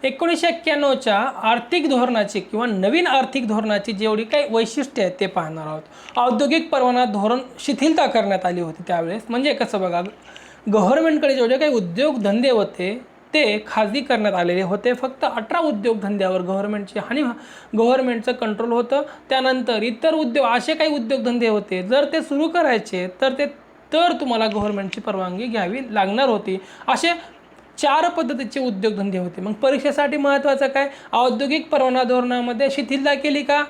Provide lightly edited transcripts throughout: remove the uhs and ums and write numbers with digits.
1991च्या आर्थिक धोरणाची किंवा नवीन आर्थिक धोरणाची जेवढी काही वैशिष्ट्ये आहेत ते पाहणार आहोत। औद्योगिक परवाना धोरण शिथिलता करण्यात आली होती त्यावेळेस। म्हणजे कसं बघा, गव्हर्नमेंटकडे जेवढे काही उद्योगधंदे होते ते खाजगी करण्यात आलेले होते। फक्त 18 उद्योगधंद्यावर गव्हर्नमेंटचं कंट्रोल होतं। त्यानंतर इतर उद्योग असे काही उद्योगधंदे होते, जर ते सुरू करायचे तर तुम्हाला गव्हर्नमेंटची परवानगी घ्यावी लागणार होती। असे 4 पद्धतीचे उद्योगधंदे होते। मग परीक्षेसाठी महत्त्वाचं काय, औद्योगिक परवाना धोरणामध्ये शिथिलता केली का?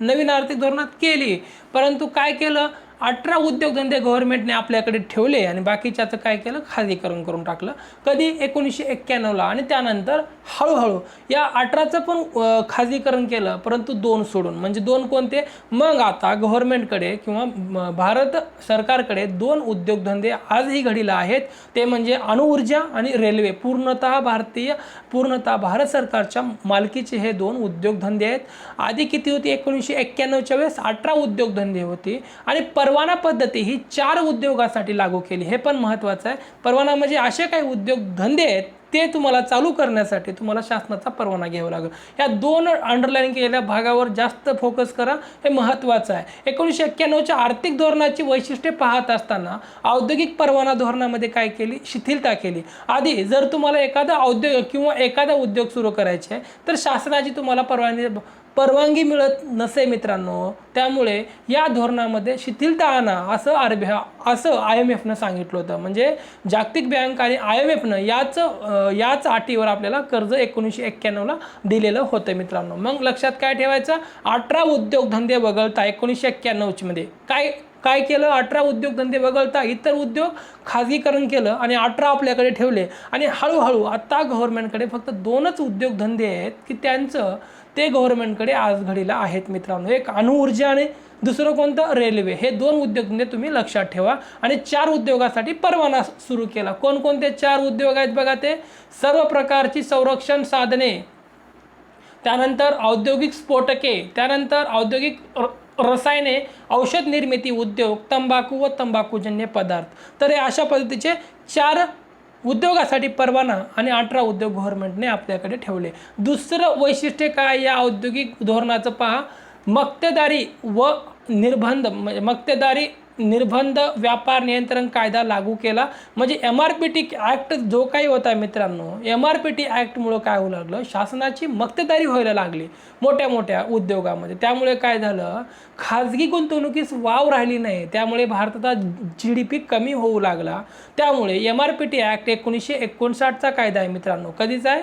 नवीन आर्थिक धोरणात केली, परंतु काय केलं, 18 उद्योगधंदे गव्हर्नमेंटने आपल्याकडे ठेवले आणि बाकीच्याचं काय केलं, खाजगीकरण करून टाकलं। कधी 1991ला। आणि त्यानंतर हळूहळू या 18चं पण खाजगीकरण केलं, परंतु 2 सोडून। म्हणजे 2 कोणते? मग आता गव्हर्नमेंटकडे किंवा भारत सरकारकडे 2 उद्योगधंदे आजही घडीला आहेत, ते म्हणजे अणुऊर्जा आणि रेल्वे। पूर्णतः भारत सरकारच्या मालकीचे हे 2 उद्योगधंदे आहेत। आधी किती होती? 1991च्या वेळेस 18 उद्योगधंदे होती आणि परवाना पद्धती ही 4 उद्योगासाठी लागू केली। हे पण महत्त्वाचं आहे। परवाना म्हणजे असे काही उद्योगधंदे आहेत ते तुम्हाला चालू करण्यासाठी तुम्हाला शासनाचा परवाना घ्यावा लागेल। या 2 अंडरलाईन केलेल्या भागावर जास्त फोकस करा, हे महत्त्वाचं आहे। 1991च्या आर्थिक धोरणाची वैशिष्ट्ये पाहत असताना औद्योगिक परवाना धोरणामध्ये काय केली? शिथिलता केली। आधी जर तुम्हाला एखादा उद्योग सुरू करायचे आहे तर शासनाची तुम्हाला परवानगी मिळत नसे मित्रांनो, त्यामुळे या धोरणामध्ये शिथिलता आणा असं IMFनं सांगितलं होतं। म्हणजे जागतिक बँक आणि IMFनं याच अटीवर आपल्याला कर्ज 1991ला दिलेलं होतं मित्रांनो। मग लक्षात काय ठेवायचं, 18 उद्योगधंदे वगळता 1991 मध्ये काय केलं, 18 उद्योगधंदे वगळता इतर उद्योग खाजगीकरण केलं आणि 18 आपल्याकडे ठेवले। आणि हळूहळू आता गव्हर्नमेंटकडे फक्त 2च उद्योगधंदे आहेत की ते गव्हर्नमेंटकडे आज घडीला आहेत मित्रांनो। एक अणुऊर्जा आणि दुसरं कोणतं? रेल्वे। हे 2 उद्योगधंदे तुम्ही लक्षात ठेवा। आणि 4 उद्योगासाठी परवाना सुरू केला। कोणकोणते 4 उद्योग आहेत बघा, ते सर्व प्रकारची संरक्षण साधने, त्यानंतर औद्योगिक स्फोटके, त्यानंतर औद्योगिक रसायने, औषध निर्मिती उद्योग, तंबाखू व तंबाखूजन्य पदार्थ। तर हे अशा पद्धतीचे 4 उद्योगासाठी परवाना आणि 18 उद्योग गव्हर्नमेंटने आपल्याकडे ठेवले। दुसरं वैशिष्ट्य काय या औद्योगिक धोरणाचं पहा, मक्तेदारी निर्बंध व्यापार नियंत्रण कायदा लागू केला। म्हणजे MRPT ॲक्ट जो काही होता मित्रांनो, MRPT ॲक्टमुळं काय होऊ लागलं, शासनाची मक्तेदारी व्हायला लागली मोठ्या उद्योगामध्ये। त्यामुळे काय झालं, खाजगी गुंतवणुकीस वाव राहिली नाही, त्यामुळे भारताचा GDP कमी होऊ लागला। त्यामुळे MRPT ॲक्ट 1959चा कायदा आहे मित्रांनो। कधीचा आहे?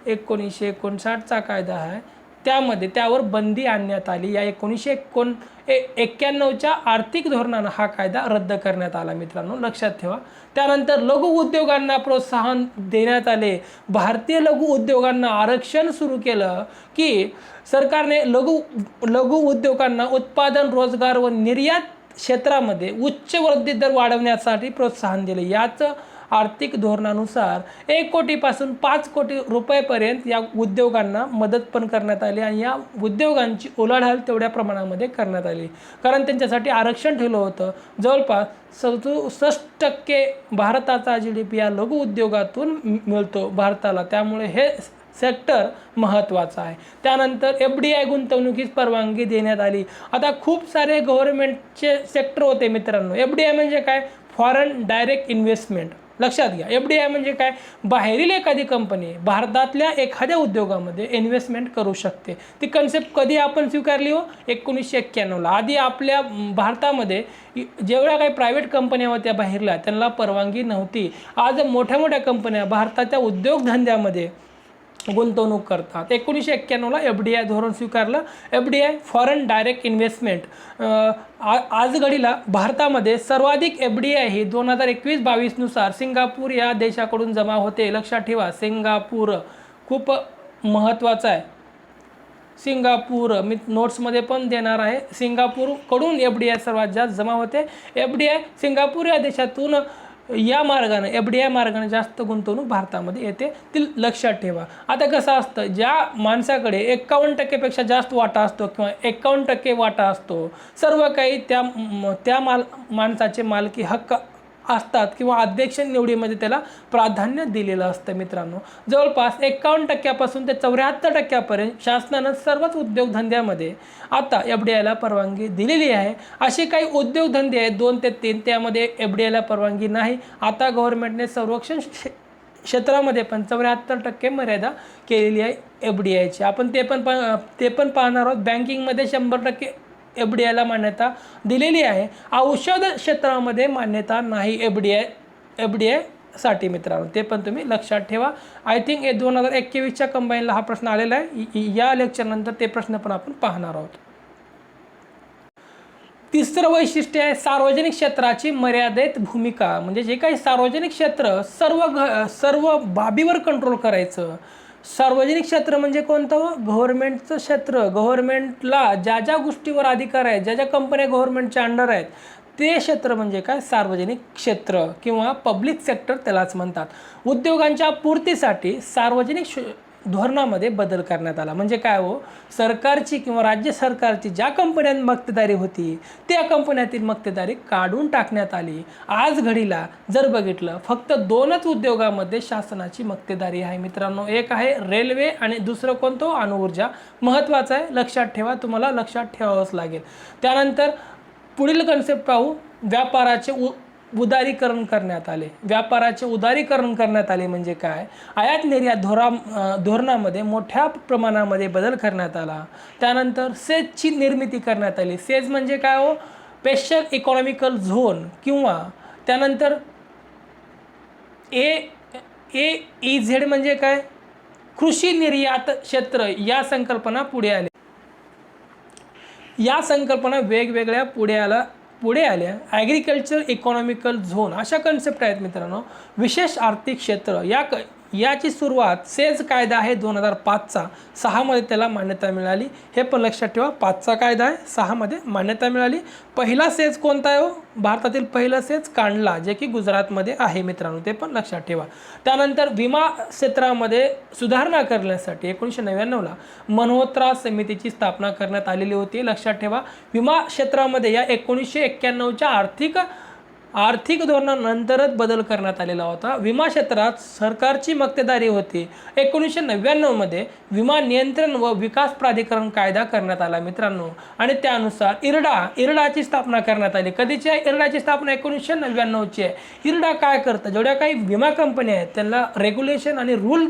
1959चा कायदा आहे। त्यावर बंदी आणण्यात आली। या 1991च्या आर्थिक धोरणानं हा कायदा रद्द करण्यात आला मित्रांनो, लक्षात ठेवा। त्यानंतर लघु उद्योगांना प्रोत्साहन देण्यात आले। भारतीय लघु उद्योगांना आरक्षण सुरू केलं की सरकारने लघु उद्योगांना उत्पादन, रोजगार व निर्यात क्षेत्रामध्ये उच्च वृद्धी दर वाढवण्यासाठी प्रोत्साहन दिले। याच आर्थिक धोरणानुसार 1 कोटीपासून 5 कोटी रुपयेपर्यंत या उद्योगांना मदत पण करण्यात आली आणि या उद्योगांची उलाढाल तेवढ्या प्रमाणामध्ये करण्यात आली, कारण त्यांच्यासाठी आरक्षण ठेवलं होतं। जवळपास 67% भारताचा GDP या लघु उद्योगातून मिळतो भारताला, त्यामुळे हे सेक्टर महत्त्वाचं आहे। त्यानंतर FDI गुंतवणुकीस परवानगी देण्यात आली। आता खूप सारे गव्हर्नमेंटचे सेक्टर होते मित्रांनो। FDI म्हणजे काय? Foreign direct investment. लक्षात घ्या, FDI म्हणजे काय? बाहेरील एखादी कंपनी भारतातल्या एखाद्या उद्योगामध्ये इन्व्हेस्टमेंट करू शकते। ती कन्सेप्ट कधी आपण स्वीकारली हो? 1991ला। आधी आपल्या भारतामध्ये जेवढ्या काही प्रायव्हेट कंपन्या होत्या बाहेरल्या, त्यांना परवानगी नव्हती। आज मोठ्या कंपन्या भारताच्या उद्योगधंद्यामध्ये गुंतवणूक करतात। 1991ला FDI धोरण स्वीकारलं। FDI foreign direct investment. आज घडीला भारतामध्ये सर्वाधिक FDI ही 2021-22 नुसार सिंगापूर या देशाकडून जमा होते। लक्षात ठेवा, सिंगापूर खूप महत्त्वाचं आहे। सिंगापूर मी नोट्समध्ये पण देणार आहे। सिंगापूरकडून FDI सर्वात जास्त जमा होते। FDI सिंगापूर या देशातून या मार्गाने FDI मार्गाने जास्त गुंतवणूक भारतामध्ये येते, ती लक्षात ठेवा। आता कसं असतं, ज्या माणसाकडे 51% जास्त वाटा असतो किंवा 51% वाटा असतो, सर्व काही त्या माणसाचे मालकी हक्क असतात किंवा अध्यक्ष निवडीमध्ये त्याला प्राधान्य दिलेलं असतं मित्रांनो. जवळपास 51% ते 74% शासनानं सर्वच उद्योगधंद्यामध्ये आता FDIला परवानगी दिलेली आहे. असे काही उद्योगधंदे आहेत 2 ते 3, त्यामध्ये FDIला परवानगी नाही. आता गव्हर्नमेंटने संरक्षण क्षेत्रामध्ये पण 74% मर्यादा केलेली आहे FDIची. आपण ते पण पाहणार आहोत. बँकिंगमध्ये 100% FDIला मान्यता दिलेली आहे. औषध क्षेत्रामध्ये मान्यता नाही FDI साठी मित्रांनो, ते पण तुम्ही लक्षात ठेवा. आय थिंक 2021च्या कंबाईनला हा प्रश्न आलेला आहे. या लेक्चरनंतर ते प्रश्न पण आपण पाहणार आहोत. तिसरं वैशिष्ट्य आहे सार्वजनिक क्षेत्राची मर्यादित भूमिका. म्हणजे जे काही सार्वजनिक क्षेत्र सर्व बाबीवर कंट्रोल करायचं. सार्वजनिक क्षेत्र म्हणजे कोणतं? गव्हर्नमेंटचं क्षेत्र. गव्हर्नमेंटला ज्या ज्या गोष्टीवर अधिकार आहेत, ज्या ज्या कंपन्या गव्हर्नमेंटच्या अंडर आहेत, ते क्षेत्र म्हणजे काय? सार्वजनिक क्षेत्र किंवा पब्लिक सेक्टर त्यालाच म्हणतात. उद्योगांच्या पूर्तीसाठी सार्वजनिक धोरणामध्ये बदल करण्यात आला. म्हणजे काय हो? सरकारची किंवा राज्य सरकारची ज्या कंपन्यांत मक्तेदारी होती त्या कंपन्यातील मक्तेदारी काढून टाकण्यात आली. आज घडीला जर बघितलं फक्त 2च उद्योगामध्ये शासनाची मक्तेदारी आहे मित्रांनो. एक आहे रेल्वे आणि दुसरं कोणतं? अणुऊर्जा. महत्त्वाचं आहे, लक्षात ठेवा, तुम्हाला लक्षात ठेवावंच लागेल. त्यानंतर पुढील कन्सेप्ट पाहू. व्यापाराचे उदारीकरण करण्यात आले. व्यापाराचे उदारीकरण करण्यात आले म्हणजे काय? आयात निर्यात धोरणामध्ये मोठ्या प्रमाणामध्ये बदल करण्यात आला. त्यानंतर सेजची निर्मिती करण्यात आली. सेज म्हणजे काय हो? स्पेशल इकॉनॉमिकल झोन किंवा त्यानंतर EEZ म्हणजे काय? कृषी निर्यात क्षेत्र. या संकल्पना पुढे आल्या. या संकल्पना वेगवेगळ्या पुढे आल्या. ॲग्रिकल्चर इकॉनॉमिकल झोन अशा कन्सेप्ट आहेत मित्रांनो. विशेष आर्थिक क्षेत्र याची सुरुवात सेज कायदा आहे 2005चा. 6मध्ये त्याला मान्यता मिळाली. हे पण लक्षात ठेवा, 5चा कायदा आहे, 6मध्ये मान्यता मिळाली. पहिला सेज कोणता आहे हो? भारतातील पहिलं सेज कांडला, जे की गुजरातमध्ये आहे मित्रांनो, ते पण लक्षात ठेवा. त्यानंतर विमा क्षेत्रामध्ये सुधारणा करण्यासाठी 1999ला मल्होत्रा समितीची स्थापना करण्यात आलेली होती. लक्षात ठेवा, विमा क्षेत्रामध्ये या 1991च्या आर्थिक धोरणानंतरच बदल करण्यात आलेला होता. विमा क्षेत्रात सरकारची मक्तेदारी होती. 1999मध्ये विमा नियंत्रण व विकास प्राधिकरण कायदा करण्यात आला मित्रांनो. आणि त्यानुसार इरडाची स्थापना करण्यात आली. कधीची आहे इरडाची स्थापना? 1999ची आहे. इरडा काय करतं? जेवढ्या काही विमा कंपन्या आहेत त्यांना रेग्युलेशन आणि रूल,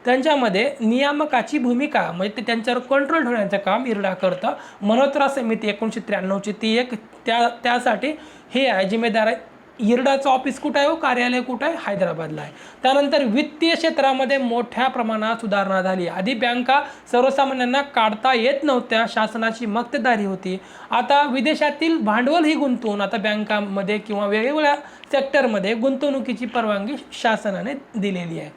त्यांच्यामध्ये नियामकाची भूमिका म्हणजे ते त्यांच्यावर कंट्रोल ठेवण्याचं काम इरडा करतं. मल्होत्रा समिती 1993ची ती एक त्यासाठी हे आहे, जिम्मेदार आहे. इरडाचं ऑफिस कुठं आहे हो? कार्यालय कुठं आहे? हैदराबादला आहे. त्यानंतर वित्तीय क्षेत्रामध्ये मोठ्या प्रमाणात सुधारणा झाली. आधी बँका सर्वसामान्यांना काढता येत नव्हत्या, शासनाची मक्तेदारी होती. आता विदेशातील भांडवल ही गुंतवून आता बँकांमध्ये किंवा वेगवेगळ्या सेक्टरमध्ये गुंतवणुकीची परवानगी शासनाने दिलेली आहे.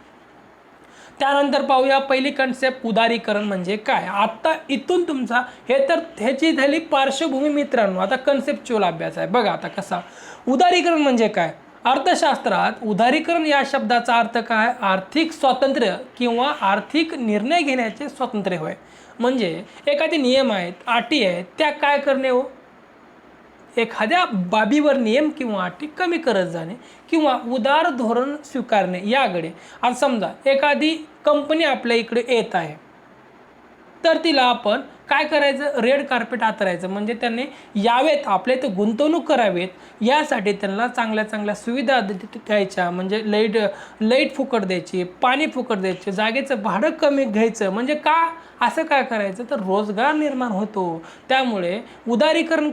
त्यानंतर पाहूया पहिली कन्सेप्ट उदारीकरण म्हणजे काय. आता इथून तुमचा ह्याची झाली पार्श्वभूमी मित्रांनो. आता कन्सेप्च्युअल अभ्यास आहे. बघा आता कसा. उदारीकरण म्हणजे काय? अर्थशास्त्रात उदारीकरण या शब्दाचा अर्थ काय? आर्थिक स्वातंत्र्य किंवा आर्थिक निर्णय घेण्याचे स्वातंत्र्य होय. म्हणजे एखादे नियम आहेत, अटी आहेत, त्या काय करणे हो? एखाद्या बाबीवर नियम किंवा अटी कमी करत जाणे किंवा उदार धोरण स्वीकारणे याकडे. आज समजा एखादी कंपनी आपल्या इकडे येत आहे, तर तिला आपण काय करायचं? रेड कार्पेट आतरायचं. म्हणजे त्यांनी यावेत, आपल्या इथं गुंतवणूक करावेत, यासाठी त्यांना चांगल्या चांगल्या सुविधा द्यायच्या. म्हणजे लाईट फुकट द्यायची, पाणी फुकट द्यायचे, जागेचं भाडं कमी घ्यायचं. म्हणजे का असं काय करायचं? तर रोजगार निर्माण होतो. त्यामुळे उदारीकरण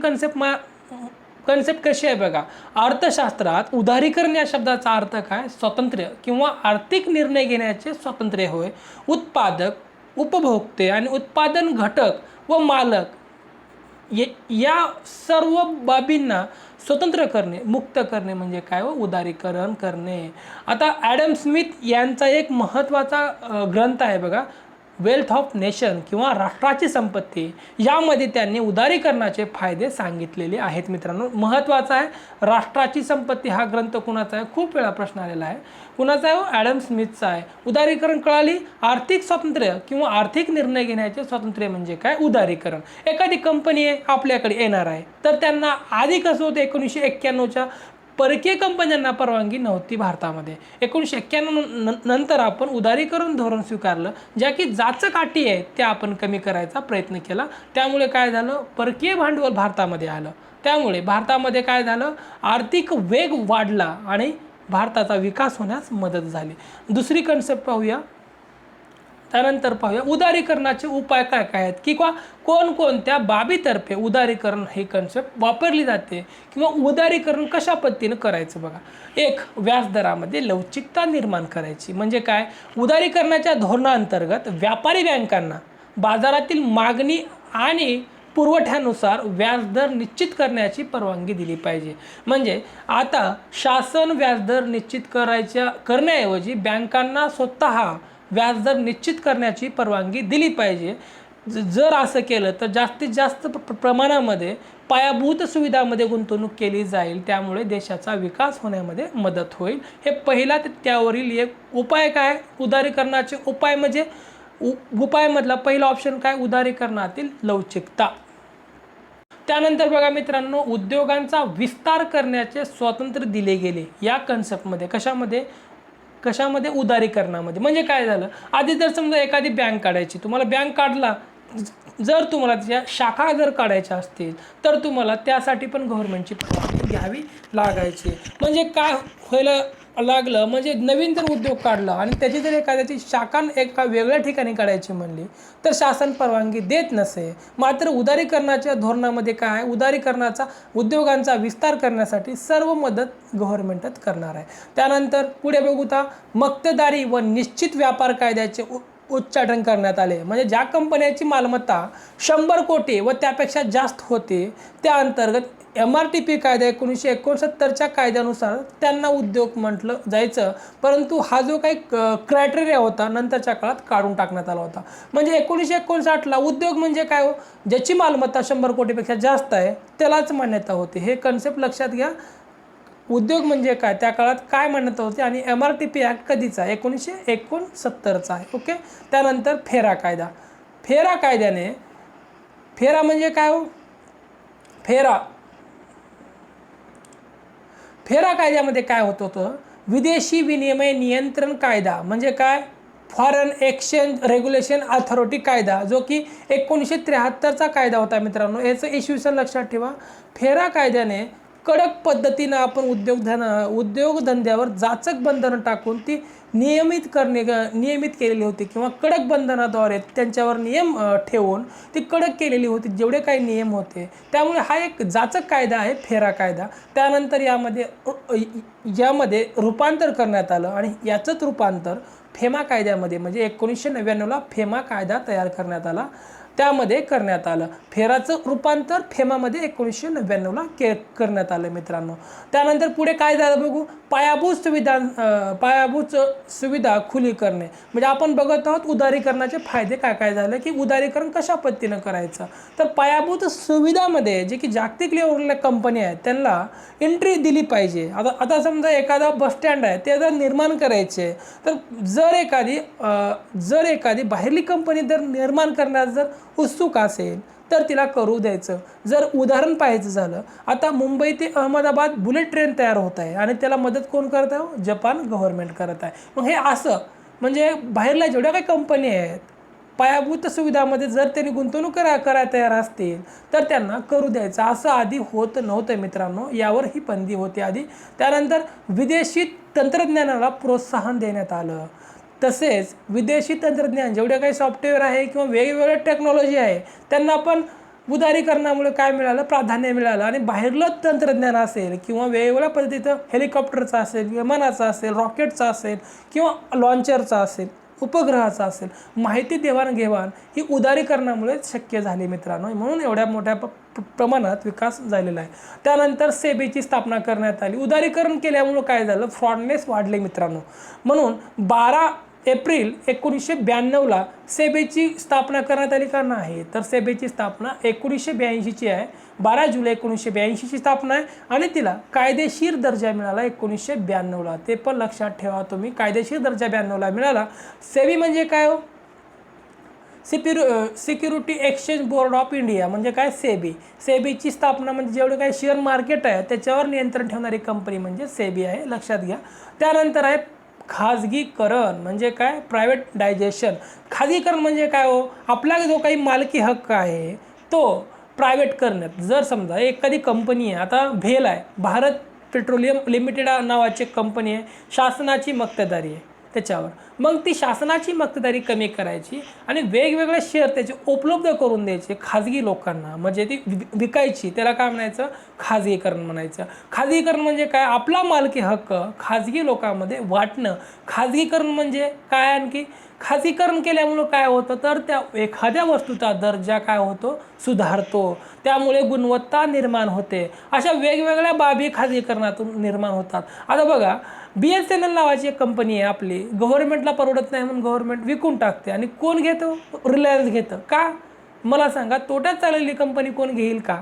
कन्सेप्ट कशी आहे बघा. अर्थशास्त्रात उदारीकरण या शब्दाचा अर्थ काय? स्वातंत्र्य किंवा आर्थिक निर्णय घेण्याचे स्वातंत्र्य होय. उत्पादक, उपभोक्ते आणि उत्पादन घटक व मालक या सर्व बाबींना स्वतंत्र करणे, मुक्त करणे म्हणजे काय हो? उदारीकरण करणे. आता ॲडम स्मिथ यांचा एक महत्त्वाचा ग्रंथ आहे बघा, वेल्थ ऑफ नेशन किंवा राष्ट्राची संपत्ती. यामध्ये त्यांनी उदारीकरणाचे फायदे सांगितलेले आहेत मित्रांनो. महत्त्वाचा आहे. राष्ट्राची संपत्ती हा ग्रंथ कुणाचा आहे? खूप वेळा प्रश्न आलेला आहे. कुणाचा आहे? ॲडम स्मिथचा आहे. उदारीकरण कळाली. आर्थिक स्वातंत्र्य किंवा आर्थिक निर्णय घेण्याचे स्वातंत्र्य म्हणजे काय? उदारीकरण. एखादी कंपनी आपल्याकडे येणार आहे, तर त्यांना आधी कसं होतं? 1991च्या परकीय कंपन्यांना परवानगी नव्हती भारतामध्ये. 1991 नंतर आपण उदारीकरण धोरण स्वीकारलं, ज्या की जाचक अटी आहेत त्या आपण कमी करायचा प्रयत्न केला. त्यामुळे काय झालं, परकीय भांडवल भारतामध्ये आलं. त्यामुळे भारतामध्ये काय झालं, आर्थिक वेग वाढला आणि भारताचा विकास होण्यास मदत झाली. दुसरी कन्सेप्ट पाहूया. त्यानंतर पाहूया उदारीकरणाचे उपाय काय काय आहेत किंवा कोणकोणत्या बाबीतर्फे उदारीकरण ही कन्सेप्ट वापरली जाते किंवा उदारीकरण कशा पद्धतीनं करायचं बघा. एक, व्याजदरामध्ये लवचिकता निर्माण करायची. म्हणजे काय, उदारीकरणाच्या धोरणाअंतर्गत व्यापारी बँकांना बाजारातील मागणी आणि पुरवठ्यानुसार व्याजदर निश्चित करण्याची परवानगी दिली पाहिजे. म्हणजे आता शासन व्याजदर निश्चित करण्याऐवजी बँकांना स्वतः व्याजदर निश्चित करण्याची परवानगी दिली पाहिजे. जर असं केलं तर जास्तीत जास्त प्रमाणामध्ये पायाभूत सुविधांमध्ये गुंतवणूक केली जाईल. त्यामुळे देशाचा विकास होण्यामध्ये मदत होईल. हे पहिला त्यावरील एक उपाय. काय उदारीकरणाचे उपाय म्हणजे उपायमधला पहिला ऑप्शन काय, उदारीकरणातील लवचिकता. त्यानंतर बघा मित्रांनो, उद्योगांचा विस्तार करण्याचे स्वातंत्र्य दिले गेले या कन्सेप्टमध्ये. कशामध्ये उदारीकरणामध्ये. म्हणजे काय झालं, आधी जर समजा एखादी बँक काढायची, तुम्हाला बँक काढला, जर तुम्हाला त्याच्या शाखा जर काढायच्या असतील तर तुम्हाला त्यासाठी पण गव्हर्नमेंटची परवानगी घ्यावी लागायची. म्हणजे काय व्हायला लागलं, म्हणजे नवीन जर उद्योग काढला आणि त्याची जर एखाद्याची शाखा एका वेगळ्या ठिकाणी काढायची म्हणली तर शासन परवानगी देत नसे. मात्र उदारीकरणाच्या धोरणामध्ये काय, उदारीकरणाचा उद्योगांचा विस्तार करण्यासाठी सर्व मदत गव्हर्नमेंटच करणार आहे. त्यानंतर पुढे बघूता, मक्तेदारी व निश्चित व्यापार कायद्याचे उच्चाटन करण्यात आले. म्हणजे ज्या कंपन्याची मालमत्ता 100 कोटी व त्यापेक्षा जास्त होते त्या अंतर्गत MRTP कायदा 1969च्या कायद्यानुसार त्यांना उद्योग म्हटलं जायचं. परंतु हा जो काही क्रायटेरिया होता नंतरच्या काळात काढून टाकण्यात आला होता. म्हणजे 1959ला उद्योग म्हणजे काय हो, ज्याची मालमत्ता 100 कोटीपेक्षा जास्त आहे त्यालाच मान्यता होती. हे कन्सेप्ट लक्षात घ्या. उद्योग म्हणजे काय, त्या काळात काय मान्यता होती आणि MRTP ॲक्ट कधीचा, 1969चा आहे. ओके. त्यानंतर फेरा कायदा. फेरा कायद्याने, फेरा म्हणजे काय हो, फेरा कायद्यामध्ये काय होत होतं, विदेशी विनिमय नियंत्रण कायदा म्हणजे काय, फॉरेन एक्सचेंज रेग्युलेशन अथॉरिटी कायदा, जो की 1973चा कायदा होता मित्रांनो. याचं इसवीसन लक्षात ठेवा. फेरा कायद्याने कडक पद्धतीनं आपण उद्योगधंद्यावर जाचक बंधनं टाकून ती नियमित केलेली होती किंवा कडक बंधनाद्वारे त्यांच्यावर नियम ठेवून ती कडक केलेली होती जेवढे काही नियम होते. त्यामुळे हा एक जाचक कायदा आहे फेरा कायदा. त्यानंतर यामध्ये रूपांतर करण्यात आलं आणि याचंच रूपांतर फेमा कायद्यामध्ये म्हणजे 1999ला फेमा कायदा तयार करण्यात आला. त्यामध्ये करण्यात आलं. फेराचं रूपांतर फेमामध्ये 1999ला करण्यात आलं मित्रांनो. त्यानंतर पुढे काय झालं बघू, पायाभूत सुविधा खुली करणे. म्हणजे आपण बघत आहोत उदारीकरणाचे फायदे काय काय झाले की उदारीकरण कशा पद्धतीनं करायचं. तर पायाभूत सुविधामध्ये जे की जागतिक लेवलच्या कंपनी आहेत त्यांना एंट्री दिली पाहिजे. आता समजा एखादा बस स्टँड आहे ते जर निर्माण करायचे तर जर एखादी बाहेरली कंपनी जर निर्माण करण्यात जर उत्सुक असेल तर तिला करू द्यायचं. जर उदाहरण पाहायचं झालं, आता मुंबई ते अहमदाबाद बुलेट ट्रेन तयार होत आहे आणि त्याला मदत कोण करत आहे, जपान गव्हर्नमेंट करत आहे. मग हे असं म्हणजे बाहेरल्या जेवढ्या काही कंपनी आहेत पायाभूत सुविधामध्ये जर त्यांनी गुंतवणूक करायला तयार असतील तर त्यांना करू द्यायचं. असं आधी होत नव्हतं मित्रांनो, यावर ही बंदी होती आधी. त्यानंतर विदेशी तंत्रज्ञानाला प्रोत्साहन देण्यात आलं. तसेच विदेशी तंत्रज्ञान जेवढे काही सॉफ्टवेअर आहे किंवा वेगवेगळ्या टेक्नॉलॉजी आहे त्यांना पण उदारीकरणामुळे काय मिळालं, प्राधान्य मिळालं. आणि बाहेरलं तंत्रज्ञान असेल किंवा वेगवेगळ्या पद्धतीचं हेलिकॉप्टरचं असेल, विमानाचं असेल, रॉकेटचं असेल किंवा लॉन्चरचं असेल, उपग्रहाचा असेल, माहिती देवाणघेवाण ही उदारीकरणामुळे शक्य झाली मित्रांनो. म्हणून एवढ्या मोठ्या प्रमाणात विकास झालेला आहे. त्यानंतर सेबीची स्थापना करण्यात आली. उदारीकरण केल्यामुळं काय झालं, फ्रॉडनेस वाढले मित्रांनो. म्हणून 12 एप्रिल 1992ला सेबीची स्थापना करण्यात आली का नाही, तर सेबीची स्थापना 1982ची आहे. 12 जुलै 1982ची स्थापना आहे आणि तिला कायदेशीर दर्जा मिळाला 1992ला. ते पण लक्षात ठेवा तुम्ही, कायदेशीर दर्जा 92ला मिळाला. सेबी म्हणजे काय हो, security exchange board of India म्हणजे काय, सेबी. सेबीची स्थापना म्हणजे जेवढे काही शेअर मार्केट आहे त्याच्यावर नियंत्रण ठेवणारी कंपनी म्हणजे सेबी आहे, लक्षात घ्या. त्यानंतर आहे खाजगीकरण म्हणजे काय, प्रायव्हेटायझेशन. खाजगीकरण म्हणजे काय हो, आपला जो काही मालकी हक्क आहे तो प्रायव्हेट करण्यात. जर समजा एखादी कंपनी आहे, आता भेल आहे, भारत पेट्रोलियम लिमिटेड नावाची कंपनी आहे, शासनाची मक्तेदारी आहे त्याच्यावर. मग ती शासनाची मक्तेदारी कमी करायची आणि वेगवेगळे शेअर त्याचे उपलब्ध करून द्यायचे खाजगी लोकांना, म्हणजे ती विकायची. त्याला काय म्हणायचं, खाजगीकरण म्हणायचं. खाजगीकरण म्हणजे काय, आपला मालकी हक्क खाजगी लोकांमध्ये वाटणं. खाजगीकरण म्हणजे काय, आणखी खाजगीकरण केल्यामुळं काय होतं, तर त्या एखाद्या वस्तूचा दर्जा काय होतो, सुधारतो. त्यामुळे गुणवत्ता निर्माण होते. अशा वेगवेगळ्या बाबी खाजगीकरणातून निर्माण होतात. आता बघा, BSNL नावाची एक कंपनी आहे आपली, गव्हर्नमेंटला परवडत नाही म्हणून गव्हर्नमेंट विकून टाकते. आणि कोण घेतं, रिलायन्स घेतं. का, मला सांगा, तोट्यात चाललेली कंपनी कोण घेईल का,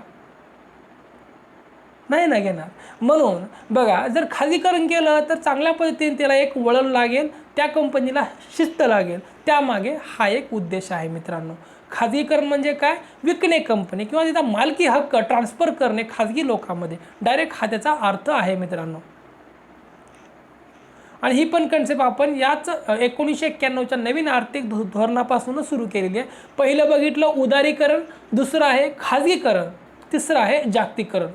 नाही ना घेणार. म्हणून बघा, जर खाजगीकरण केलं तर चांगल्या पद्धतीने त्याला एक वळण लागेल, त्या कंपनीला शिस्त लागेल. त्यामागे हा एक उद्देश आहे मित्रांनो. खाजगीकरण म्हणजे काय, विकणे कंपनी किंवा तिचा मालकी हक्क ट्रान्सफर करणे खाजगी लोकांमध्ये, डायरेक्ट हा त्याचा अर्थ आहे मित्रांनो. आणि ही पण कन्सेप्ट आपण याच 1991च्या नवीन आर्थिक धोरणापासूनच सुरू केलेली आहे. पहिलं बघितलं उदारीकरण, दुसरं आहे खाजगीकरण, तिसरं आहे जागतिकीकरण.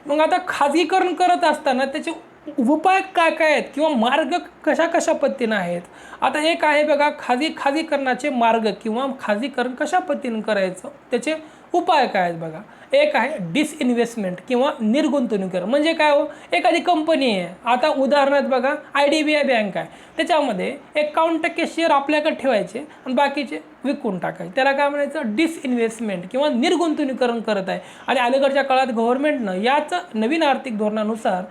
मग आता खाजगीकरण करत असताना त्याचे उपाय काय काय आहेत किंवा मार्ग कशा कशा पद्धतीनं आहेत. आता एक आहे बघा, खाजगीकरणाचे मार्ग किंवा खाजगीकरण कशा पद्धतीनं करायचं, त्याचे उपाय काय आहेत बघा. एक आहे डिसइन्व्हेस्टमेंट किंवा निर्गुंतवणुकीकरण. म्हणजे काय हो, एखादी कंपनी आहे, आता उदाहरणार्थ बघा IDBI बँक आहे, त्याच्यामध्ये 51% शेअर आपल्याकडे ठेवायचे आणि बाकीचे विकून टाकायचे. त्याला काय म्हणायचं, डिसइन्व्हेस्टमेंट किंवा निर्गुंतवणुकीकरण करत आहे. आणि अलीकडच्या काळात गव्हर्नमेंटनं याच नवीन आर्थिक धोरणानुसार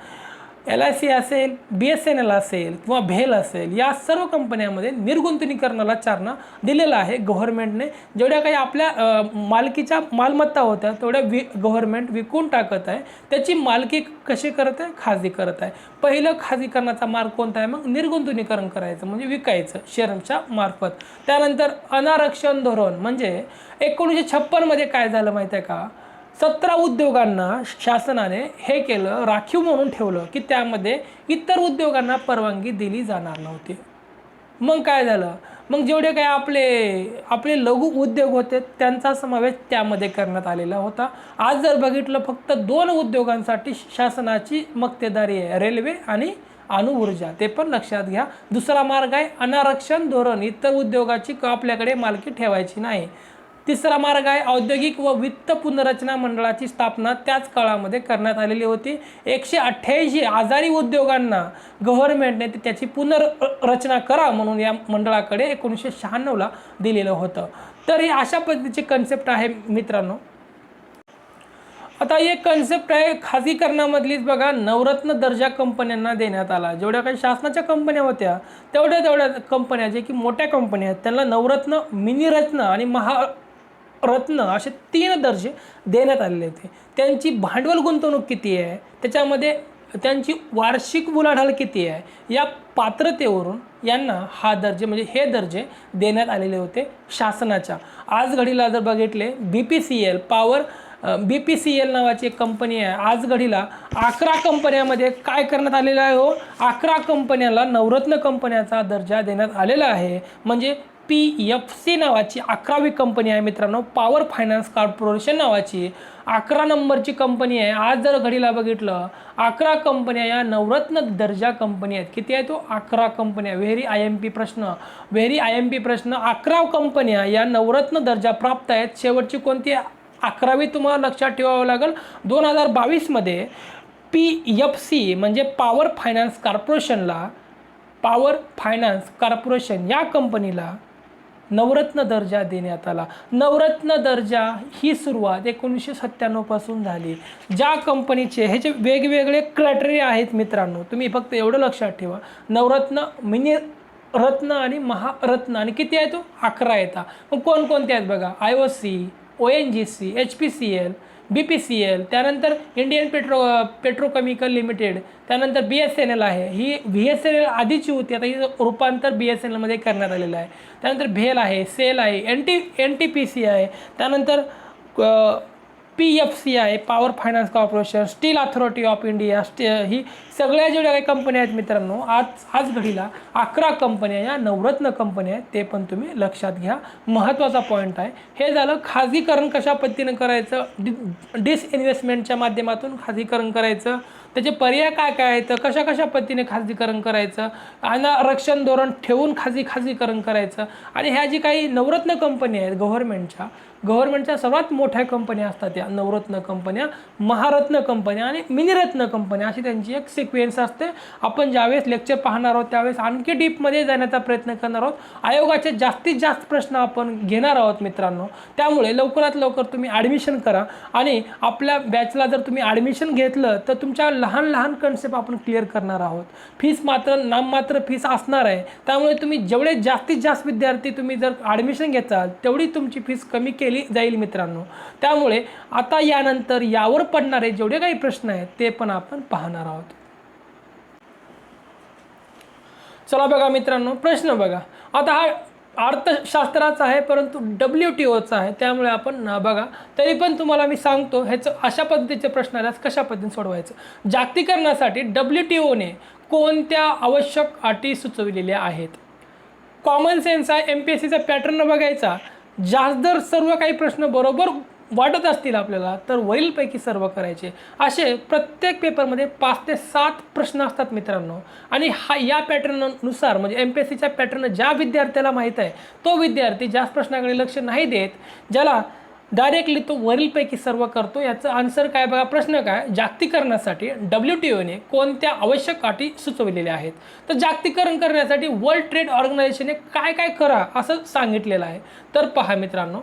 LIC असेल, BSNL असेल किंवा भेल असेल, या सर्व कंपन्यांमध्ये निर्गुंतवणुकीकरणाला चालना दिलेला आहे गव्हर्नमेंटने. जेवढ्या काही आपल्या मालकीच्या मालमत्ता होत्या तेवढ्या गव्हर्नमेंट विकून टाकत आहे. त्याची मालकी कशी करत आहे, खाजगी करत आहे. पहिलं खाजगीकरणाचा मार्ग कोणता आहे, मग निर्गुंतवणुकीकरण करायचं म्हणजे विकायचं शेअरच्या मार्फत. त्यानंतर अनारक्षण धोरण म्हणजे 1956 मध्ये काय झालं माहिती आहे का, 17 उद्योगांना शासनाने हे केलं, राखीव म्हणून ठेवलं की त्यामध्ये इतर उद्योगांना परवानगी दिली जाणार नव्हती. मग काय झालं, मग जेवढे काही आपले लघु उद्योग होते त्यांचा समावेश त्यामध्ये करण्यात आलेला होता. आज जर बघितलं फक्त 2 उद्योगांसाठी शासनाची मक्तेदारी आहे, रेल्वे आणि अणुऊर्जा. ते पण लक्षात घ्या. दुसरा मार्ग आहे अनारक्षण धोरण, इतर उद्योगाची आपल्याकडे मालकी ठेवायची नाही. तिसरा मार्ग आहे औद्योगिक व वित्त पुनर्रचना मंडळाची स्थापना त्याच काळामध्ये करण्यात आलेली होती. 188 आजारी उद्योगांना गव्हर्नमेंटने त्याची पुनर्रचना करा म्हणून या मंडळाकडे 1996ला दिलेलं होतं. तर ही अशा पद्धतीची कन्सेप्ट आहे मित्रांनो. आता एक कन्सेप्ट आहे खाजगीकरणामधलीच बघा, नवरत्न दर्जा कंपन्यांना देण्यात आला. जेवढ्या काही शासनाच्या कंपन्या होत्या तेवढ्या कंपन्या जे की मोठ्या कंपन्या आहेत त्यांना नवरत्न, मिनीरत्न आणि महारत्न असे 3 दर्जे देण्यात आलेले होते. त्यांची भांडवल गुंतवणूक किती आहे, त्याच्यामध्ये त्यांची वार्षिक उलाढाल किती आहे, या पात्रतेवरून यांना हा दर्जे म्हणजे हे दर्जे देण्यात आलेले होते शासनाच्या. आज घडीला जर बघितले BPCL नावाची एक कंपनी आहे. आज घडीला 11 कंपन्यामध्ये काय करण्यात आलेलं आहे हो, 11 कंपन्याला नवरत्न कंपन्याचा दर्जा देण्यात आलेला आहे. म्हणजे PFC नावाची 11वी कंपनी आहे मित्रांनो. पॉवर फायनान्स कॉर्पोरेशन नावाची 11 नंबरची कंपनी आहे. आज जर घडीला बघितलं 11 कंपन्या या नवरत्न दर्जा कंपनी आहेत. किती आहे तो, 11 कंपन्या. व्हेरी IMP प्रश्न. 11 कंपन्या या नवरत्न दर्जा प्राप्त आहेत. शेवटची कोणती, 11वी तुम्हाला लक्षात ठेवावं लागेल. 2022 मध्ये PFC म्हणजे पॉवर फायनान्स कॉर्पोरेशन या कंपनीला नवरत्न दर्जा देण्यात आला. नवरत्न दर्जा ही सुरुवात 1997 पासून झाली. ज्या कंपनीचे ह्याचे वेगवेगळे क्रायटेरिया आहेत मित्रांनो, तुम्ही फक्त एवढं लक्षात ठेवा. नवरत्न, मिनी रत्न आणि महारत्न, आणि किती आहे तो, 11 येतात. मग कोणकोणते आहेत बघा, IOC, ONGC, HPCL, BPCL, त्यानंतर इंडियन पेट्रोकेमिकल लिमिटेड, त्यानंतर BSNL आहे. ही VSNL आधीची होती, आता ही रूपांतर BSNL मध्ये करण्यात आलेलं आहे. त्यानंतर भेल आहे, सेल आहे, NTPC आहे, त्यानंतर PFC आहे, power finance corporation, steel authority of India, ही सगळ्या जेवढ्या काही कंपन्या आहेत मित्रांनो, आज घडीला 11 कंपन्या या नवरत्न कंपन्या आहेत, ते पण तुम्ही लक्षात घ्या. महत्त्वाचा पॉईंट आहे. हे झालं खाजगीकरण कशा पद्धतीनं करायचं, डिसइन्व्हेस्टमेंटच्या माध्यमातून खाजगीकरण करायचं, त्याचे पर्याय काय काय आहेत, कशा कशा पद्धतीने खाजगीकरण करायचं, आणि आरक्षण धोरण ठेवून खाजगीकरण करायचं. आणि ह्या जी काही नवरत्न कंपन्या आहेत गव्हर्नमेंटच्या सर्वात मोठ्या कंपन्या असतात या नवरत्न कंपन्या, महारत्न कंपन्या आणि मिनिरत्न कंपन्या, अशी त्यांची एक सिक्वेन्स असते. आपण ज्यावेळेस लेक्चर पाहणार आहोत त्यावेळेस आणखी डीपमध्ये जाण्याचा प्रयत्न करणार आहोत. आयोगाचे जास्तीत जास्त प्रश्न आपण घेणार आहोत मित्रांनो. त्यामुळे लवकरात लवकर तुम्ही ॲडमिशन करा. आणि आपल्या बॅचला जर तुम्ही ॲडमिशन घेतलं तर तुमच्या लहान लहान कन्सेप्ट आपण क्लिअर करणार आहोत. फीस मात्र नाममात्र फीस असणार आहे. त्यामुळे तुम्ही जेवढे जास्तीत जास्त विद्यार्थी तुम्ही जर ॲडमिशन घेताल तेवढी तुमची फीस कमी केली जाईल मित्रांनो. त्यामुळे आता यानंतर यावर पडणारे जेवढे काही प्रश्न आहेत ते पण आपण पाहणार आहोत. चला बघा मित्रांनो, प्रश्न बघा. आता हा अर्थशास्त्राचा आहे परंतु WTOचा आहे, त्यामुळे आपण बघा, तरी पण तुम्हाला मी सांगतो ह्याचं अशा पद्धतीचे प्रश्न आल्यास कशा पद्धतीने सोडवायचं. जागतिकीकरणासाठी WTOने कोणत्या आवश्यक अटी सुचविलेल्या आहेत. कॉमन सेन्स आहे, MPSCचा पॅटर्न बघायचा. जास्त जर सर्व काही प्रश्न बरोबर वाटत असतील आपल्याला तर वरीलपैकी सर्व करायचे. असे प्रत्येक पेपरमध्ये 5 ते 7 प्रश्न असतात मित्रांनो. आणि या पॅटर्ननुसार म्हणजे MPSCच्या पॅटर्न ज्या विद्यार्थ्याला माहीत आहे तो विद्यार्थी जास्त प्रश्नाकडे लक्ष नाही देत, ज्याला डायरेक्टली तो वरीलपैकी सर्व करतो. याचं आन्सर काय बघा. प्रश्न काय, जागतिकीकरणासाठी WTOने कोणत्या आवश्यक अटी सुचवलेल्या आहेत. तर जागतिकीकरण करण्यासाठी वर्ल्ड ट्रेड ऑर्गनायझेशनने काय काय करा असं सांगितलेलं आहे. तर पहा मित्रांनो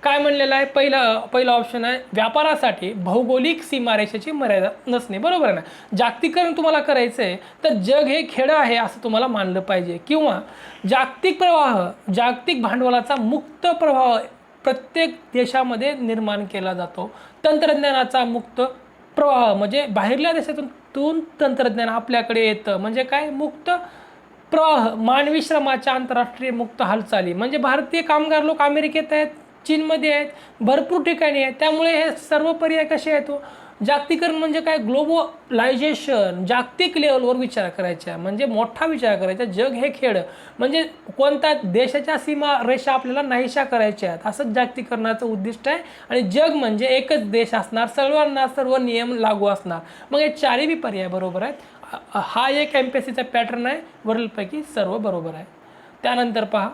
काय म्हणलेलं आहे. पहिला ऑप्शन आहे, व्यापारासाठी भौगोलिक सीमारेषेची मर्यादा नसणे. बरोबर आहे ना. जागतिकीकरण तुम्हाला करायचं आहे तर जग हे खेडं आहे असं तुम्हाला मानलं पाहिजे. किंवा जागतिक भांडवलाचा मुक्त प्रवाह प्रत्येक देशामध्ये निर्माण केला जातो. तंत्रज्ञानाचा मुक्त प्रवाह म्हणजे बाहेरल्या देशातून तंत्रज्ञान आपल्याकडे येतं म्हणजे काय, मुक्त प्रवाह. मानवी श्रमाच्या आंतरराष्ट्रीय मुक्त हालचाली म्हणजे भारतीय कामगार लोक अमेरिकेत आहेत, चीनमध्ये आहेत, भरपूर ठिकाणी आहेत. त्यामुळे हे सर्व पर्याय कसे आहेत. जागतिकीकरण म्हणजे काय, ग्लोबलायझेशन. जागतिक लेवलवर विचार करायचा म्हणजे मोठा विचार करायचा. जग हे खेळ म्हणजे कोणत्या देशाच्या सीमा रेषा आपल्याला नाहीशा करायच्या आहेत, असंच जागतिकीकरणाचं उद्दिष्ट आहे. आणि जग म्हणजे एकच देश असणार, सर्वांना सर्व नियम लागू असणार. मग हे चारही पर्याय बरोबर आहेत. हा एक MPSCचा पॅटर्न आहे. वरीलपैकी सर्व बरोबर आहे. त्यानंतर पहा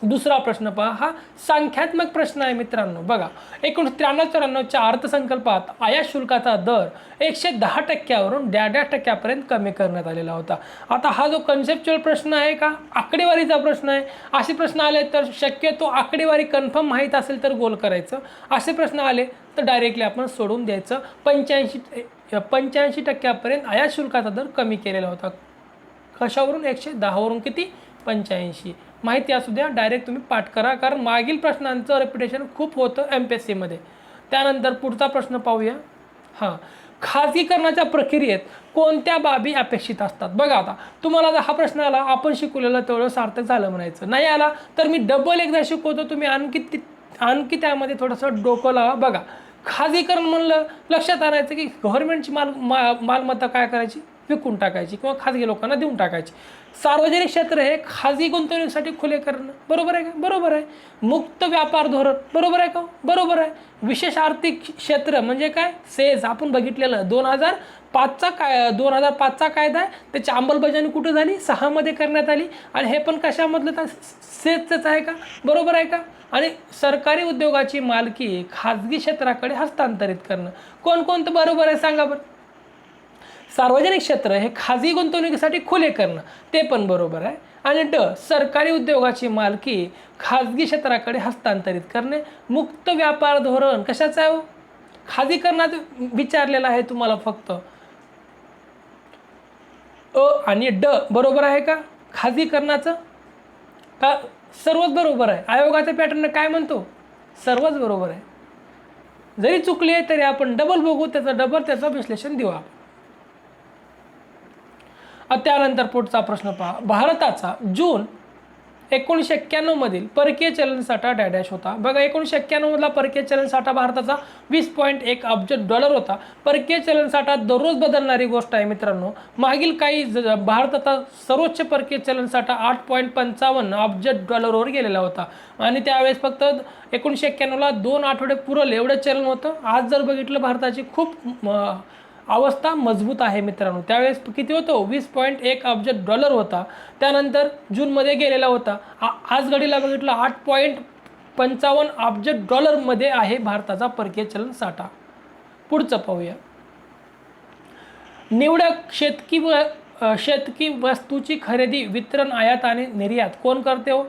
दुसरा प्रश्न पहा. हा संख्यात्मक प्रश्न आहे मित्रांनो. बघा 1993-94च्या अर्थसंकल्पात आयात शुल्काचा दर 110%वरून 1.5% कमी करण्यात आलेला होता. आता हा जो कन्सेप्च्युअल प्रश्न आहे का आकडेवारीचा प्रश्न आहे. असे प्रश्न आले तर शक्यतो आकडेवारी कन्फर्म माहीत असेल तर गोल करायचं. असे प्रश्न आले तर डायरेक्टली आपण सोडून द्यायचं. 85% आयात शुल्काचा दर कमी केलेला होता. कशावरून, 110वरून किती, 85. माहिती असू द्या, डायरेक्ट तुम्ही पाठ करा कारण मागील प्रश्नांचं रिपिटेशन खूप होतं MPSCमध्ये. त्यानंतर पुढचा प्रश्न पाहूया. खाजगीकरणाच्या प्रक्रियेत कोणत्या बाबी अपेक्षित असतात. बघा आता तुम्हाला जर हा प्रश्न आला आपण शिकवलेलं तेवढं सार्थक झालं म्हणायचं. नाही आला तर मी डबल एकदा शिकवतो, तुम्ही आणखी त्यामध्ये थोडंसं डोकं लावा. बघा खाजगीकरण म्हणलं लक्षात आणायचं की गव्हर्नमेंटची मालमत्ता काय करायची, विकून टाकायची किंवा खाजगी लोकांना देऊन टाकायची. सार्वजनिक क्षेत्र हे खाजगी गुंतवणुकीसाठी खुले करणं. बरोबर आहे का, बरोबर आहे. मुक्त व्यापार धोरण, बरोबर आहे का, बरोबर आहे. विशेष आर्थिक क्षेत्र म्हणजे काय, सेज. आपण बघितलेलं 2005चा कायदा आहे, त्याची अंमलबजावणी कुठं झाली, 6 मध्ये करण्यात आली. आणि हे पण कशामधलं तर सेजच आहे का, बरोबर आहे का. आणि सरकारी उद्योगाची मालकी खाजगी क्षेत्राकडे हस्तांतरित करणं. कोणकोणतं बरोबर आहे सांगा बरं. सार्वजनिक क्षेत्र हे खाजगी गुंतवणुकीसाठी खुले करणं, ते पण बरोबर आहे. आणि सरकारी उद्योगाची मालकी खाजगी क्षेत्राकडे हस्तांतरित करणे. मुक्त व्यापार धोरण कशाचं आहे, खाजगीकरणाचं विचारलेलं आहे तुम्हाला फक्त. आणि बरोबर आहे का खाजगीकरणाचं, का सर्वच बरोबर आहे. आयोगाचा पॅटर्न काय म्हणतो, सर्वच बरोबर आहे. जरी चुकले तरी आपण डबल बघू, त्याचं विश्लेषण देऊ. त्यानंतर पुढचा प्रश्न पहा. भारताचा जून 1991 मधील परकीय चलनसाठा डॅश होता. बघा 1991 मधला परकीय चलनसाठा भारताचा 20.1 अब्ज डॉलर होता. परकीय चलनसाठा दररोज बदलणारी गोष्ट आहे मित्रांनो. मागील काही भारताचा सर्वोच्च परकीय चलनसाठा 8.55 अब्ज डॉलरवर गेलेला होता आणि त्यावेळेस फक्त 1991ला 2 आठवडे पुरल एवढं चलन होतं. आज जर बघितलं भारताची खूप अवस्था मजबूत आहे मित्रांनो. त्यावेळेस किती होतो? 20.1 अब्ज डॉलर होता. त्यानंतर जूनमध्ये गेलेला होता. आज घडीला बघितलं 8.55 अब्ज डॉलरमध्ये आहे भारताचा परकीय चलन साठा. पुढचं पाहूया. निवडक शेतकी वस्तूची खरेदी, वितरण, आयात आणि निर्यात कोण करते हो?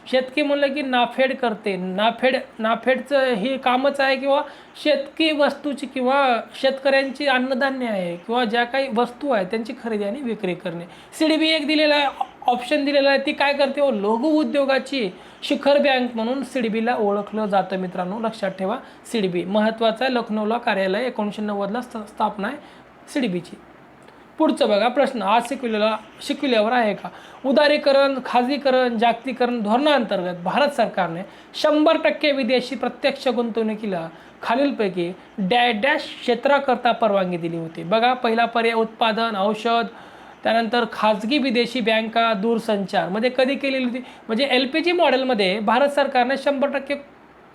शेतकी म्हणलं की नाफेड करते. नाफेडचं हे कामच आहे, किंवा शेतकी वस्तूची किंवा शेतकऱ्यांची अन्नधान्य आहे किंवा ज्या काही वस्तू आहेत त्यांची खरेदी आणि विक्री करणे. CDB एक दिलेला आहे, ऑप्शन दिलेला आहे. ती काय करते हो? लघु उद्योगाची शिखर बँक म्हणून CDBला ओळखलं जातं मित्रांनो. लक्षात ठेवा. CDB महत्त्वाचं आहे. लखनौला कार्यालय 1990ला स्थापना आहे CDBची. पुढचं बघा प्रश्न. आज शिकविल्यावर आहे का? उदारीकरण, खाजगीकरण, जागतिकीकरण धोरणांतर्गत भारत सरकारने 100% विदेशी प्रत्यक्ष गुंतवणुकीला खालीलपैकी डॅश क्षेत्राकरता परवानगी दिली होती. बघा पहिला पर्याय उत्पादन, औषध, त्यानंतर खाजगी विदेशी बँका, दूरसंचार मध्ये कधी केलेली होती? म्हणजे LPG मॉडेलमध्ये भारत सरकारने 100%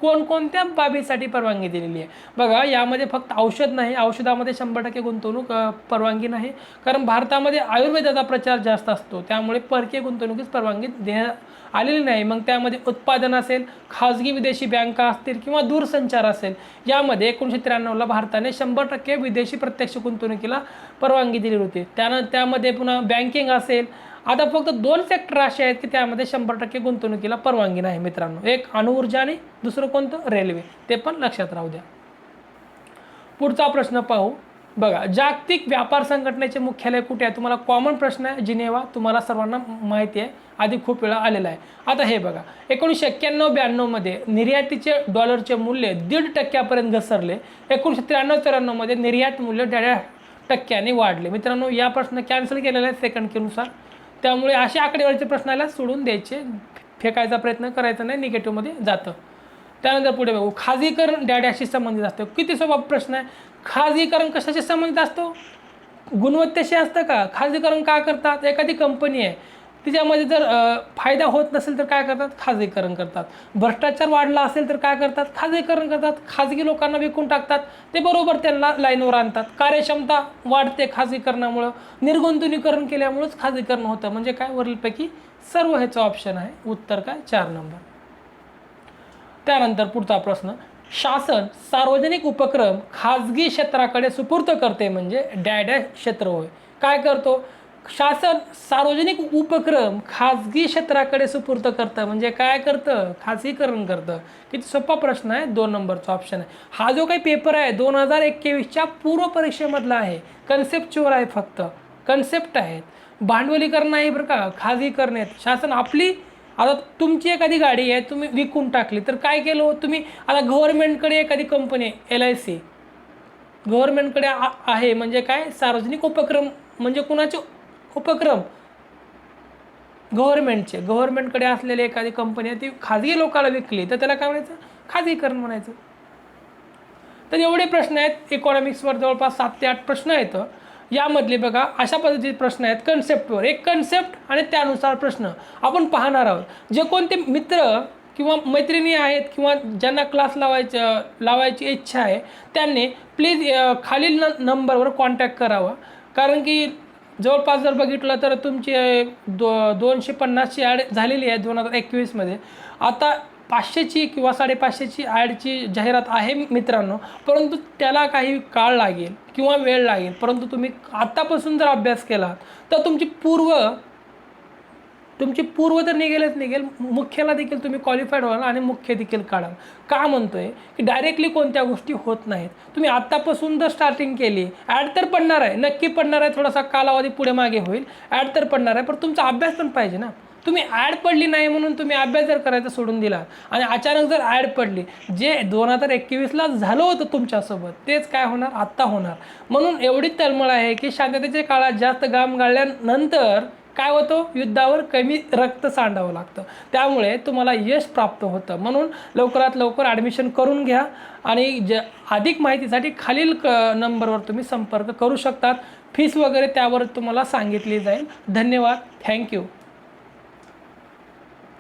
कोणकोणत्या बाबीसाठी परवानगी दिलेली आहे? बघा यामध्ये फक्त औषध नाही, औषधामध्ये 100% गुंतवणूक परवानगी नाही, कारण भारतामध्ये आयुर्वेदाचा प्रचार जास्त असतो, त्यामुळे परकीय गुंतवणुकीस परवानगी देण्यात आलेली नाही. मग त्यामध्ये उत्पादन असेल, खाजगी विदेशी बँका असतील किंवा दूरसंचार असेल, यामध्ये 1993ला भारताने 100% विदेशी प्रत्यक्ष गुंतवणुकीला परवानगी दिली होती. त्यामध्ये पुन्हा बँकिंग असेल. आता फक्त 2 सेक्टर असे आहेत की त्यामध्ये 100% गुंतवणुकीला परवानगी नाही मित्रांनो. एक अणुऊर्जा आणि दुसरं कोणतं? रेल्वे. ते पण लक्षात राहू द्या. पुढचा प्रश्न पाहू. बघा जागतिक व्यापार संघटनेचे मुख्यालय कुठे आहे? तुम्हाला कॉमन प्रश्न आहे. जिनेवा तुम्हाला सर्वांना माहिती आहे, आधी खूप वेळा आलेला आहे. आता हे बघा 1991-92 मध्ये निर्यातीचे डॉलरचे मूल्य 1.5% घसरले. 1993-94 मध्ये निर्यात मूल्य 1.5% वाढले. मित्रांनो या प्रश्न कॅन्सल केलेला आहे सेकंड कीनुसार, त्यामुळे असे आकडेवारीचे प्रश्नाला सोडून द्यायचे, फेकायचा प्रयत्न करायचा नाही, निगेटिव्हमध्ये जातं. त्यानंतर पुढे बघू. खाजगीकरण डॅशशी संबंधित असतं. किती सोपा प्रश्न आहे. खाजगीकरण कशाशी संबंधित असतो? गुणवत्तेशी असतं का? खाजगीकरण का करतात? एखादी कंपनी आहे तिच्यामध्ये जर फायदा होत नसेल तर काय करतात? खाजगीकरण करतात. भ्रष्टाचार वाढला असेल तर काय करतात? खाजगीकरण करतात. खाजगी लोकांना विकून टाकतात, ते बरोबर त्यांना लाईनवर आणतात. कार्यक्षमता वाढते खाजगीकरणामुळं, निर्गुंतवणुकीकरण केल्यामुळेच खाजगीकरण होतं. म्हणजे काय? वरीलपैकी सर्व ह्याचं ऑप्शन आहे. उत्तर काय? 4 नंबर. त्यानंतर पुढचा प्रश्न. शासन सार्वजनिक उपक्रम खाजगी क्षेत्राकडे सुपूर्द करते म्हणजे डॅश क्षेत्र होय. काय करतो? शासन सार्वजनिक उपक्रम खाजगी क्षेत्राकडे सुपूर्द करतं म्हणजे काय करतं? खाजगीकरण करतं. किती सोपा प्रश्न आहे. 2 नंबरचा ऑप्शन आहे. हा जो काही पेपर आहे 2021च्या पूर्व परीक्षेमधला आहे. कन्सेप्टवर आहे, फक्त कन्सेप्ट आहेत, भांडवलीकरण आहे बरं का, खाजगीकरण आहेत. शासन आपली, आता तुमची एखादी गाडी आहे तुम्ही विकून टाकली तर काय केलं तुम्ही? आता गव्हर्नमेंटकडे एखादी कंपनी LIC गव्हर्नमेंटकडे आहे म्हणजे काय? सार्वजनिक उपक्रम म्हणजे कुणाचे उपक्रम? गव्हर्नमेंटकडे असलेली एखादी कंपनी आहे ती खाजगी लोकांना विकली तर त्याला काय म्हणायचं? खाजगीकरण म्हणायचं. तर एवढे प्रश्न आहेत इकॉनॉमिक्सवर, जवळपास 7 ते 8 प्रश्न आहेत. यामधले बघा अशा पद्धतीचे प्रश्न आहेत. कन्सेप्टवर एक कन्सेप्ट आणि त्यानुसार प्रश्न आपण पाहणार आहोत. जे कोणते मित्र किंवा मैत्रिणी आहेत किंवा ज्यांना क्लास लावायची इच्छा आहे त्यांनी प्लीज खालील नंबरवर कॉन्टॅक्ट करावा, कारण की जवळपास जर बघितलं तर तुमची 250ची ॲड झालेली आहे 2021मध्ये. आता 500ची किंवा 550ची ॲडची जाहिरात आहे मित्रांनो, परंतु त्याला काही काळ लागेल किंवा वेळ लागेल. परंतु तुम्ही आत्तापासून जर अभ्यास केला तर तुमची पूर्व तर निघेल, मुख्याला देखील तुम्ही क्वालिफाईड व्हाल आणि मुख्य देखील काढाल. का म्हणतोय की डायरेक्टली कोणत्या गोष्टी होत नाहीत. तुम्ही आत्तापासून जर स्टार्टिंग केली, ॲड तर पडणार आहे, नक्की पडणार आहे, थोडासा कालावधी पुढे मागे होईल, ॲड तर पडणार आहे, पण तुमचा अभ्यास पण पाहिजे ना. तुम्ही ॲड पडली नाही म्हणून तुम्ही अभ्यास जर करायचा सोडून दिला आणि अचानक जर ॲड पडली, जे 2021ला झालं होतं तुमच्यासोबत तेच काय होणार, आत्ता होणार. म्हणून एवढी तळमळ आहे की शांततेच्या काळात जास्त घाम गाळल्यानंतर काय होतं, युद्धावर कमी रक्त सांडावं लागतं. त्यामुळे तुम्हाला यश प्राप्त होतं. म्हणून लवकरात लवकर ॲडमिशन करून घ्या आणि अधिक माहितीसाठी खालील नंबरवर तुम्ही संपर्क करू शकतात. फीस वगैरे त्यावर तुम्हाला सांगितली जाईल. धन्यवाद. थँक्यू.